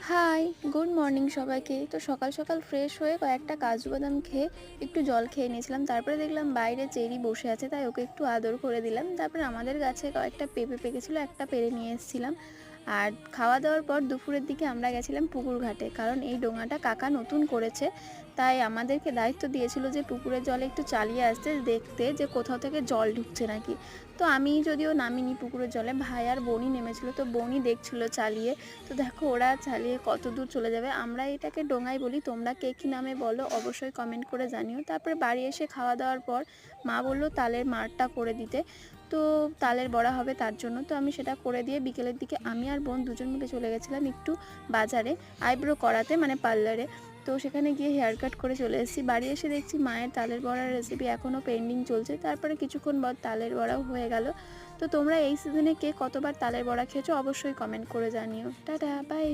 High, good morning সবাইকে। তো সকাল সকাল ফ্রেশ হয়ে কয়েকটা কাজু বাদাম খেয়ে একটু জল খেয়ে নিয়েছিলাম। তারপরে দেখলাম বাইরে চেরি বসে আছে, তাই ওকে একটু আদর করে দিলাম। তারপরে আমাদের গাছে কয়েকটা পেঁপে পেকেছিল, একটা পেরে নিয়ে এসেছিলাম। আর খাওয়া দাওয়ার পর দুপুরের দিকে আমরা গেছিলাম পুকুর ঘাটে, কারণ এই ডোঙাটা কাকা নতুন করেছে। তাই আমাদেরকে দায়িত্ব দিয়েছিল যে পুকুরের জলে একটু চালিয়ে আসতে, দেখতে যে কোথাও থেকে জল ঢুকছে নাকি। তো আমি যদিও নামিনি পুকুরের জলে, ভাই আর বোনই নেমেছিল, তো বোনই দেখছিল চালিয়ে। তো দেখো ওরা চালিয়ে কত দূর চলে যাবে। আমরা এটাকে ডোঙাই বলি, তোমরা কে কী নামে বলো অবশ্যই কমেন্ট করে জানিও। তারপরে বাড়ি এসে খাওয়া দাওয়ার পর মা বললো তালের মাড়টা করে দিতে, তো তালের বড়া হবে তার জন্য। তো আমি সেটা করে দিয়ে বিকেলের দিকে আমি আর বোন দুজন মিলে চলে গেছিলাম একটু বাজারে আইব্রো করাতে, মানে পার্লারে। তো সেখানে গিয়ে হেয়ার কাট করে চলে এসেছি। বাড়ি এসে দেখছি মায়ের তালের বড়ার রেসিপি এখনও পেন্ডিং চলছে। তারপরে কিছুক্ষণ পর তালের বড়াও হয়ে গেল। তো তোমরা এই সিজনে কে কতবার তালের বড়া খেয়েছো অবশ্যই কমেন্ট করে জানিও। টাটা, বাই।